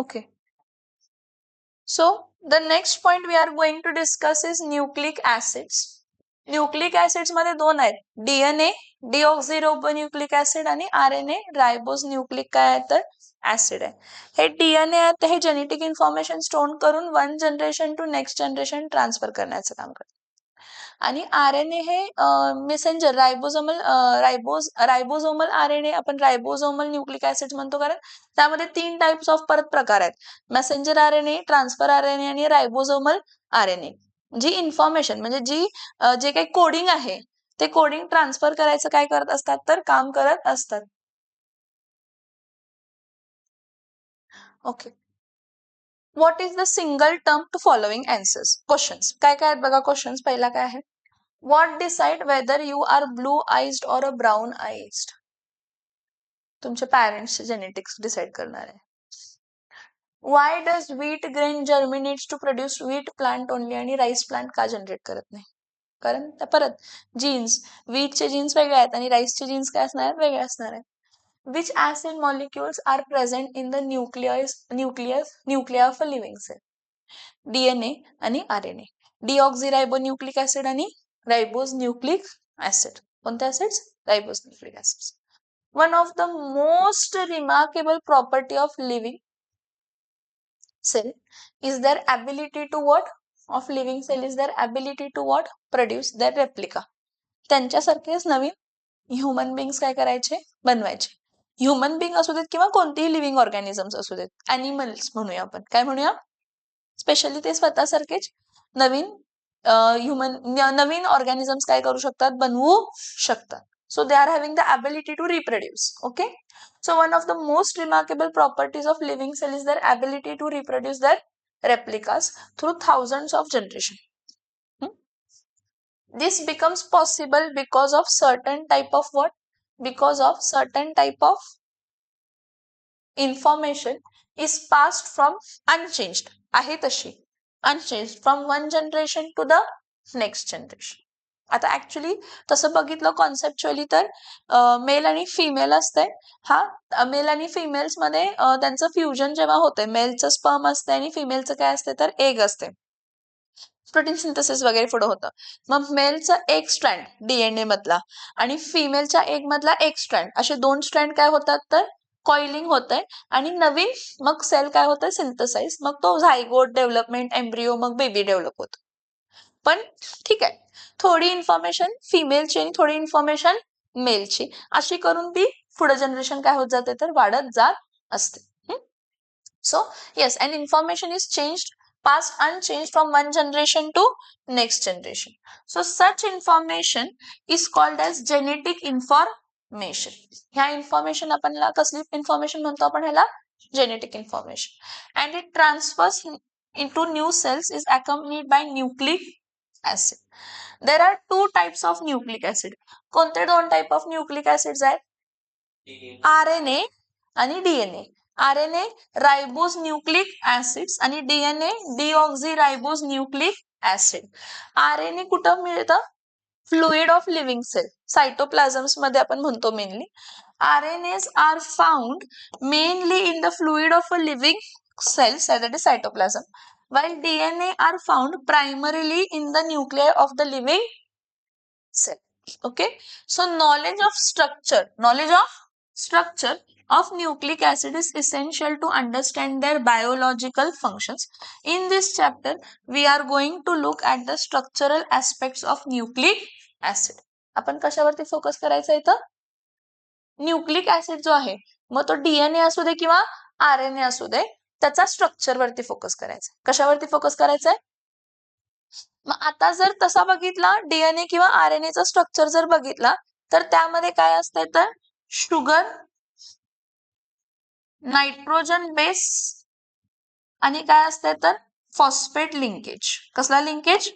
Okay. So the next point we are going to discuss is nucleic acids. Nucleic acids मध्ये दोन आहेत, DNA deoxyribonucleic acid आणि RNA ribose nucleic काय आहे तर ऍसिड आहे. हे डीएनए आहेत हे जेनेटिक इन्फॉर्मेशन स्टोर करून one generation to next generation transfer करण्याचं काम करतात. आणि आरएनए हे मेसेंजर रायबोझोमल आरएनए आपण रायबोझोमल न्यूक्लिक ऍसिड म्हणतो, कारण त्यामध्ये 3 टाइप्स ऑफ परत प्रकार आहेत, मेसेंजर आरएनए, ट्रान्सफर आरएनए आणि रायबोझोमल आरएनए. जी इन्फॉर्मेशन म्हणजे जे काही कोडिंग आहे ते कोडिंग ट्रान्सफर करायचं काय करत असतात तर काम करत असतात. Okay. What is the single term to following answers? Questions काय काय आहेत बघा. क्वेश्चन्स पहिला काय आहे, what decide whether you are blue eyed or a brown आईज्ड? तुमच्या पॅरेंट्सचे जेनेटिक्स डिसाइड करणार आहे. Why does wheat grain germinates to produce wheat plant only आणि राईस प्लांट का जनरेट करत नाही? कारण परत जीन्स, व्हीटचे जीन्स वेगळे आहेत आणि राईसचे जीन्स काय असणार आहेत, वेगळे असणार आहेत. Which acid molecules are present in the nucleus of a living cell? DNA आणि RNA. Deoxyribonucleic acid आणि ribose nucleic acid. कोणते acids? Ribose nucleic acids. One of the most remarkable property of living cell is their ability to what? Of living cell is their ability to what? Produce their replica. त्यांच्यासारखेच नवीन human beings काय करायचे, बनवायचे. Human being असू देत किंवा कोणतेही living organisms असू देत, ॲनिमल्स म्हणूया आपण, काय म्हणूया, स्पेशली ते स्वतःसारखेच नवीन नवीन ऑर्गॅनिझम्स काय करू शकतात, बनवू शकतात. So they are having the ability to reproduce. Okay. So one of the most remarkable properties of living cell is their ability to reproduce their replicas through thousands of generations. This becomes possible because of certain type of what? Because of certain type of information is passed from unchanged, आहे तशी unchanged from one generation to the next generation. आता actually तसं बघितलं कॉन्सेप्च्युअली तर mail आणि female असते. हा mail आणि फिमेल्स मध्ये त्यांचं फ्युजन जेव्हा होते, मेलचं स्पर्म असते आणि फिमेलचं काय असते तर एग असते, प्रोटीन सिंथेसिस वगैरे पुढे होतं. मग मेलचा एक स्ट्रँड डीएनए मधला आणि फिमेलच्या एग मधला एक स्ट्रँड, असे 2 स्ट्रँड काय होतात तर कॉइलिंग होतंय आणि नवीन मग सेल काय होतंय सिंथेसाइज, मग तो झायगोट डेव्हलपमेंट, एम्ब्रिओ, मग बेबी डेव्हलप होतो. पण ठीक आहे, थोडी इन्फॉर्मेशन फिमेलची आणि थोडी इन्फॉर्मेशन मेलची, अशी करून ती पुढे जनरेशन काय होत जाते तर वाढत जात असते. So yes, and information is changed, passed unchanged from one generation to next generation. So such information is called as genetic information. ह्या इन्फॉर्मेशन आपण कसली इन्फॉर्मेशन म्हणतो आपण ह्याला, genetic information. And it transfers into new cells is accompanied by nucleic acid. There are 2 types of nucleic acid. कोणते 2 type of nucleic acids आहेत? RNA आणि DNA. RNA रायबोज nucleic acids आणि डीएनए डिऑक्झिरायबोज न्यूक्लिक ऍसिड. RNA कुठं मिळतं? Fluid of living sale, सायटोप्लाझम्स मध्ये आपण म्हणतो mainly. RNAs are found mainly in the fluid of a living cells, that is cytoplasm, while DNA are found primarily in the nuclei of the living cell. Okay, so knowledge of structure of nucleic acid is essential to understand their biological functions. In this chapter, we are going to look at the structural aspects of nucleic acid. आपण कशावरती focus करायचं इथं? Nucleic acid जो आहे, मग तो DNA असू दे किंवा RNA असू दे, त्याचा स्ट्रक्चर वरती फोकस करायचा. कशावरती फोकस करायचंय? मग आता जर तसा बघितला डीएनए किंवा आरएनएचा स्ट्रक्चर जर बघितला तर त्यामध्ये काय असतंय तर शुगर, नायट्रोजन बेस आणि काय असते तर फॉस्फेट लिंकेज. कसला लिंकेज?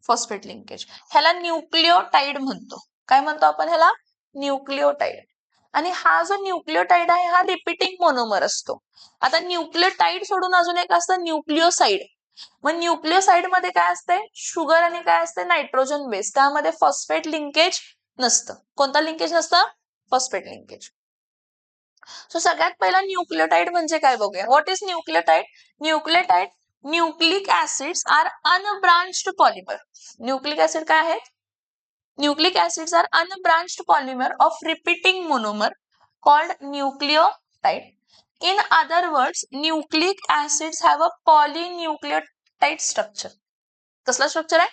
Phosphate linkage. ह्याला न्यूक्लिओटाइड म्हणतो. काय म्हणतो आपण ह्याला? न्यूक्लिओटाइड. आणि हा जो न्यूक्लिओटाइड आहे हा रिपीटिंग मोनोमर असतो. आता न्यूक्लिओटाइड सोडून अजून एक असतं न्यूक्लिओसाइड. मग न्यूक्लिओसाइड मध्ये काय असते? शुगर आणि काय असते? Nitrogen base. त्यामध्ये फॉस्फेट लिंकेज नसतं. कोणता लिंकेज नसतं? Phosphate linkage. सो सगळ्यात पहिला न्यूक्लियोटाइड म्हणजे काय बघूया. What is nucleotide? Nucleotide nucleic acids are unbranched polymer. Nucleic acid काय आहेत? Nucleic acids are unbranched polymer of repeating monomer called nucleotide. In other words, nucleic acids have a polynucleotide structure. कसला structure आहे?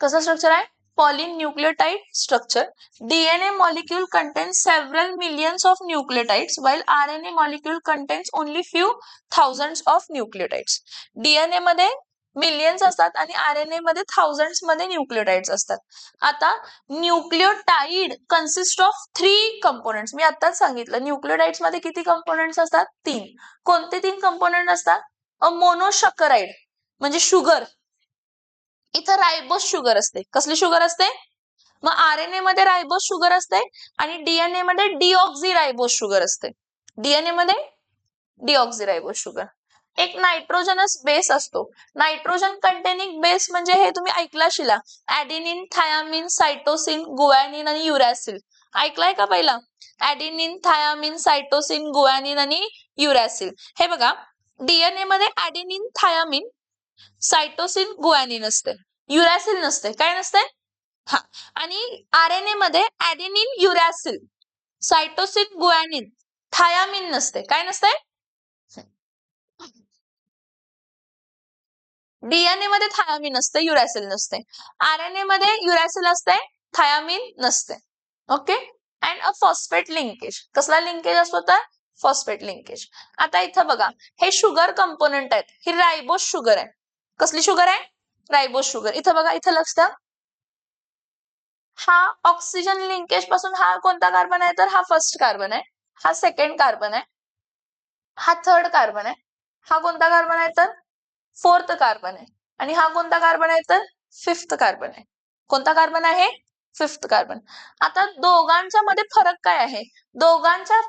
कसला structure आहे? Polynucleotide structure. DNA molecule contains several millions of nucleotides while RNA molecule contains only few thousands of nucleotides. DNA मध्ये millions असतात आणि RNA मध्ये thousands मध्ये nucleotides असतात. आता न्यूक्लियोटाइड कन्सिस्ट ऑफ 3 कंपोनेंट्स. मी आताच सांगितलं न्यूक्लियोटाइड्स मध्ये किती कंपोनेंट्स असतात? 3. कोणते 3 कंपोनेंट असतात? अ मोनोशॅकराइड म्हणजे शुगर. इथं रायबोस शुगर असते. कसली शुगर असते? मग RNA मध्ये रायबोस शुगर असते आणि DNA मध्ये डीऑक्झीरायबोस शुगर असते. DNA मध्ये डीऑक्झीरायबोस शुगर. एक नायट्रोजनस बेस असतो. नायट्रोजन कंटेनिंग बेस म्हणजे हे तुम्ही ऐकला अशिला. ऍडेनिन, थायामिन, सायटोसिन, गुआनिन आणि युरॅसिल. ऐकलाय का पहिला? ऍडेनिन, थायामिन, सायटोसिन, गुआनिन आणि युरॅसिल. हे बघा, DNA मध्ये ऍडेनिन, थायामिन, सायटोसिन, गुआनिन असते. युरॅसिल नसते. काय नसते? हा. आणि RNA मध्ये ऍडेनिन, युरॅसिल, सायटोसिन, गुआनिन, थायामिन नसते. काय नसते? DNA मध्ये थायामिन असते, युरॅसिल नसते. RNA मध्ये युरॅसिल असते, थायामिन नसते. Okay. And a phosphate linkage. कसला लिंकेज असतो तर? Phosphate linkage. आता इथं बघा, हे शुगर कंपोनेंट आहेत. ही रायबोस शुगर आहे. कसली शुगर आहे? रायबोस शुगर. इथं बघा, इथं लक्ष द्या. हा ऑक्सिजन लिंकेज पासून हा कोणता कार्बन आहे तर हा फर्स्ट कार्बन आहे. हा सेकंड कार्बन आहे. हा थर्ड कार्बन आहे. हा कोणता कार्बन आहे तर फोर्थ कार्बन आहे. आणि हा कोणता कार्बन आहे तर फिफ्थ कार्बन आहे. कोणता कार्बन आहे? Fifth carbon. आता दोघांच्या मध्ये फरक काय आहे? दोघांच्या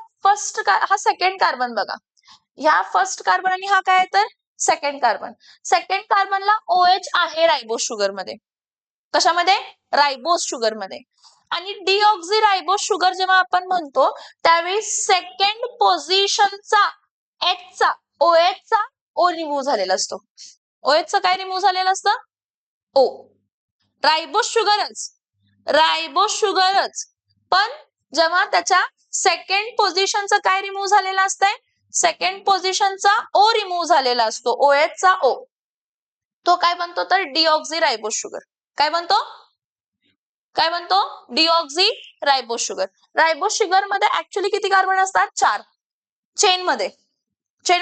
हा सेकंड कार्बन बघा. ह्या फर्स्ट कार्बन आणि हा काय आहे तर सेकंड कार्बन. सेकंड कार्बनला OH आहे रायबोस शुगर मध्ये. कशामध्ये? रायबोस शुगर मध्ये. आणि डीऑक्झीरायबोस शुगर जेव्हा आपण म्हणतो त्यावेळी सेकंड पोझिशनचा Hचा OHचा O रिमूव्ह झालेला असतो. OHचा काय रिमूव्ह झालेला असतं? O. रायबोस शुगरच पण जेव्हा त्याच्या सेकंड पोझिशनचं काय रिमूव्ह झालेलं असतंय? सेकंड पोझिशनचा O रिमूव्ह झालेला असतो. OHचा O. तो काय बनतो तर डीऑक्झीरायबोस शुगर. काय बनतो? काय बनतो? डीऑक्झीरायबोस शुगर. रायबोस शुगर मध्ये ऍक्च्युअली किती कार्बन असतात? 4. चेन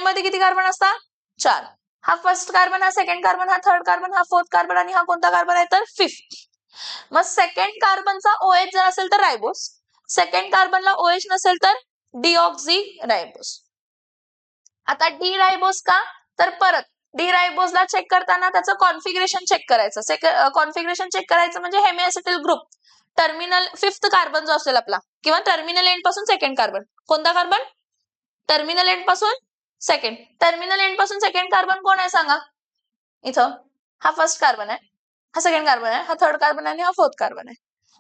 मध्ये किती कार्बन असतात? 4. हा फर्स्ट कार्बन, हा सेकंड कार्बन, हा थर्ड कार्बन, हा फोर्थ कार्बन आणि हा कोणता कार्बन आहे तर फिफ्थ. मग सेकंड कार्बनचा OH जर असेल तर रायबोस, सेकंड कार्बनला OH नसेल तर डीऑक्झीरायबोस. आता डी रायबोस का तर परत डी रायबोसला चेक करताना त्याचं कॉन्फिगरेशन चेक करायचं. कॉन्फिगरेशन चेक करायचं म्हणजे हेमिएसिटिल ग्रुप टर्मिनल फिफ्थ कार्बन जो असेल आपला किंवा टर्मिनल एंड पासून सेकंड कार्बन. कोणता कार्बन? टर्मिनल एंड पासून सेकंड. टर्मिनल एंड पासून सेकंड कार्बन कोण आहे सांगा? इथं हा फर्स्ट कार्बन आहे, हा सेकंड कार्बन आहे, हा थर्ड कार्बन आहे आणि हा फोर्थ कार्बन आहे.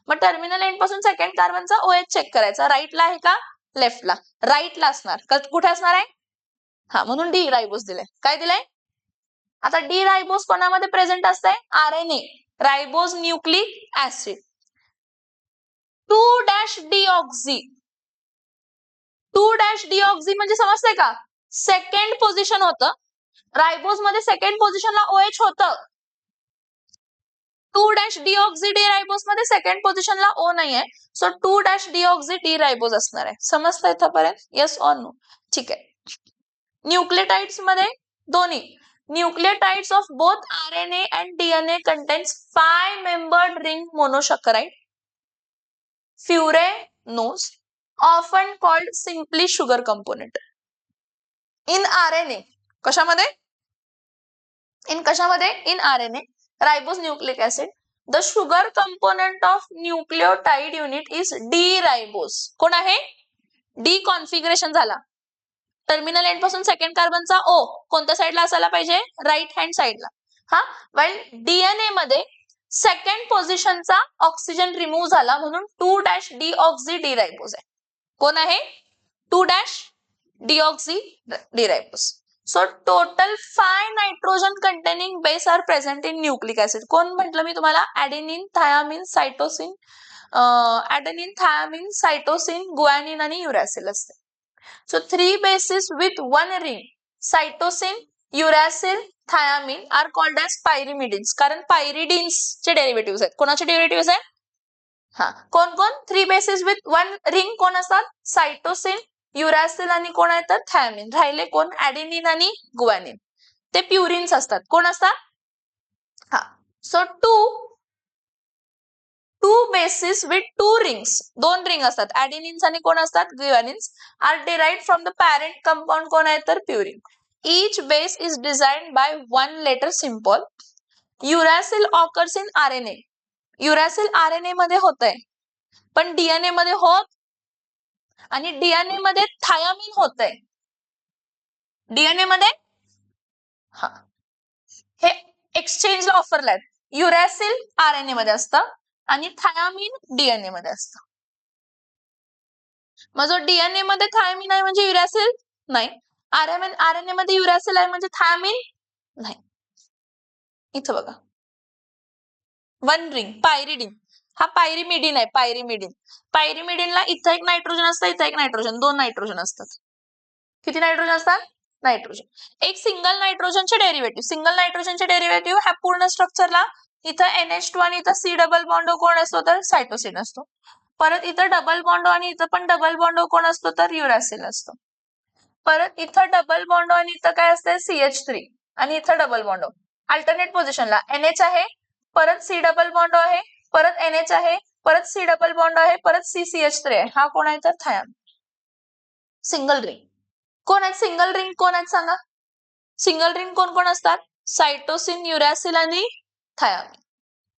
मग टर्मिनल एंड पासून सेकंड कार्बनचा OH चेक करायचा. राईटला आहे का लेफ्टला? राईटला असणार. कुठे असणार आहे? हा, म्हणून डी रायबोस दिलाय. काय दिलंय? आता डी रायबोस कोणामध्ये प्रेझेंट असते? RNA ribose nucleic acid. Two deoxy. Two deoxy म्हणजे समजतंय का? सेकंड पोझिशन होतं. रायबोस मध्ये सेकंड पोझिशनला OH होतं. 2-डीऑक्झी डी रायबोस मध्ये सेकंड पोझिशनला O नाहीये. सो 2-डीऑक्झी डी रायबोस असणार आहे. समजतं इथपर्यंत? Yes or no? ठीक आहे. न्यूक्लियोटाइड्स मध्ये दोन्ही nucleotides of both RNA and DNA contains 5-membered ring monosaccharide, furanose, often called simply sugar component. In RNA कशामध्ये? In RNA ribose nucleic acid. The sugar component of nucleotide unit is D-ribose. कोण आहे? D configuration झाला. Terminal end पासून second कार्बनचा O कोणत्या साईडला असायला पाहिजे? Right hand साईडला. हा, वाईल DNA मध्ये सेकंड पोझिशनचा ऑक्सिजन रिमूव्ह झाला म्हणून 2-डीऑक्झी डी रायबोज आहे. कोण आहे? 2-deoxyribose. So total 5 nitrogen containing base are present in nucleic acid. कोण म्हटलं मी तुम्हाला? adenine, thiamine, cytosine, adenine, thiamine, cytosine, guanine आणि uracil असते. So 3 bases with 1 ring, cytosine, uracil, thiamine are called as pyrimidines. कारण pyridines चे derivatives आहेत. कोणाचे derivatives आहेत? हा, कोण कोण? 3 bases with 1 ring कोण असतात? cytosine, uracil आणि कोण आहेत? thiamine. राहिले कोण? adenine आणि guanine. ते प्युरिन्स असतात. कोण असतात? हा, so two bases with 2 rings, 2 ring असतात. adenines आणि कोण असतात? guanines are derived from the parent compound कोण आहे? तर purine. Each base is designed by 1 letter symbol. uracil occurs in RNA. uracil RNA मध्ये होतंय, पण DNA मध्ये होत आणि DNA मध्ये thiamine होतंय. DNA मध्ये हा, हे एक्सचेंजला ऑफरला आहेत. uracil RNA मध्ये असतं आणि thiamine DNA मध्ये असतं. मग जो DNA मध्ये thiamine आहे म्हणजे uracil नाही, RNA मध्ये uracil आहे म्हणजे thiamine नाही. इथं बघा, 1 रिंग pyridine, हा pyrimidine आहे. pyrimidine ला इथं एक नायट्रोजन असतं, इथं एक नायट्रोजन, 2 नायट्रोजन असतात. किती नायट्रोजन असतात? नायट्रोजन. एक सिंगल नायट्रोजनचे डेरिव्हेटिव्ह ह्या पूर्ण स्ट्रक्चरला इथं NH2 आणि इथं C डबल बॉन्ड कोण असतो? तर सायटोसिन असतो. परत इथं डबल बॉन्ड आणि इथं पण डबल बॉन्ड कोण असतो? तर युरॅसिल असतो. परत इथं डबल बॉन्ड आणि इथं काय असते? CH3 आणि इथं डबल बॉन्ड. अल्टरनेट पोझिशनला NH आहे, परत C डबल बॉन्ड आहे, परत NH आहे, परत C डबल बॉन्ड आहे, परत CCH3 आहे. हा कोण आहे? तर थायमिन. सिंगल रिंग कोण आहेत? सिंगल रिंग कोण आहेत सांगा? सिंगल रिंग कोण कोण असतात? सायटोसिन, युरॅसिल आणि थायमिन.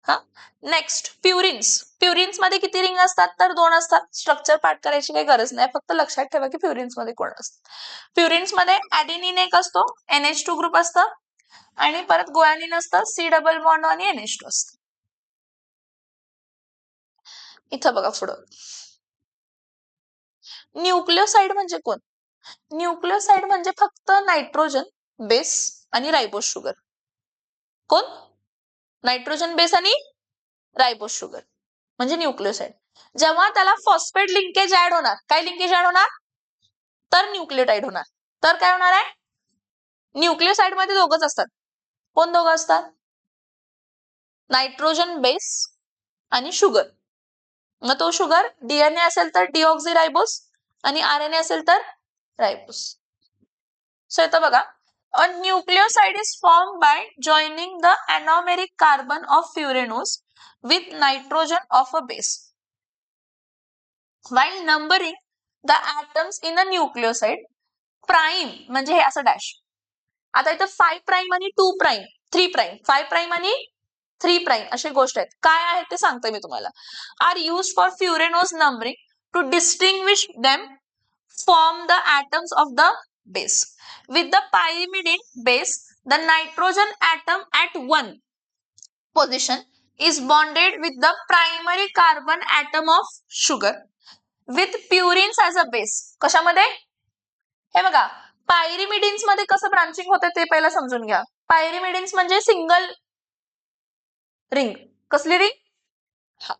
हा, नेक्स्ट प्युरिन्स मध्ये किती रिंग असतात? तर 2 असतात. स्ट्रक्चर पाठ करायची काही गरज नाही, फक्त लक्षात ठेवा की प्युरिन्स मध्ये कोण असतात. प्युरिन्स मध्ये ऍडेनिन एक असतो, NH2 ग्रुप असतं आणि परत गुआनिन असतं, C डबल बॉन्ड आणि NH2 असतं. इथं बघा पुढं, न्यूक्लिओसाइड म्हणजे कोण? न्यूक्लिओसाइड म्हणजे फक्त नायट्रोजन बेस आणि रायबोज शुगर. कोण? नायट्रोजन बेस आणि रायबोज शुगर म्हणजे न्यूक्लिओसाइड. जेव्हा त्याला फॉस्फेट लिंकेज ऍड होणार, काय लिंकेज ऍड होणार? तर न्यूक्लियोटाइड होणार. तर काय होणार आहे? न्यूक्लियोसाइड मध्ये दोघच असतात. कोण दोघं असतात? नायट्रोजन बेस आणि शुगर. मग तो शुगर DNA असेल तर डिऑक्झीरायबोस आणि RNA असेल तर रायबोस. सो इथं बघा, a nucleoside is formed by joining the anomeric carbon of furanose with nitrogen of a base. While numbering the atoms in a nucleoside, prime म्हणजे हे असं डॅश. आता इथं 5 प्राइम आणि 2 प्राइम, 3 प्राइम, 5 प्राइम आणि 3 प्राइम अशी गोष्ट आहेत. काय आहेत ते सांगते मी तुम्हाला. Are used for furanose numbering to distinguish them from the atoms of the base. With the pyrimidine base, the nitrogen atom at 1 position is bonded with the primary carbon atom of sugar with purines as a base. कशामध्ये? हे बघा, pyrimidines मध्ये कसं branching होतं ते पहिला समजून घ्या. पायरिमिडिन्स म्हणजे सिंगल रिंग. कसली रिंग? हा,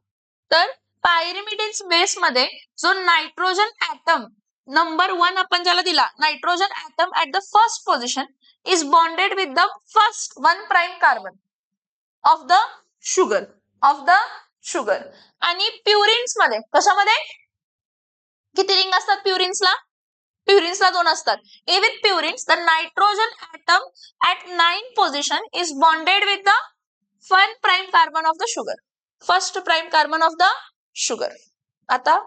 तर पायरिमिडिन्स बेस मध्ये जो नायट्रोजन ऍटम नंबर 1 आपण ज्याला दिला, nitrogen atom at the first position is bonded with the first 1 prime carbon of the sugar. आणि प्युरिन्स मध्ये कशामध्ये किती रिंग असतात? प्युरिन्सला 2 असतात. A with purines the nitrogen atom at 9 position is bonded with the 1 prime carbon of the sugar, first prime carbon of the sugar. आता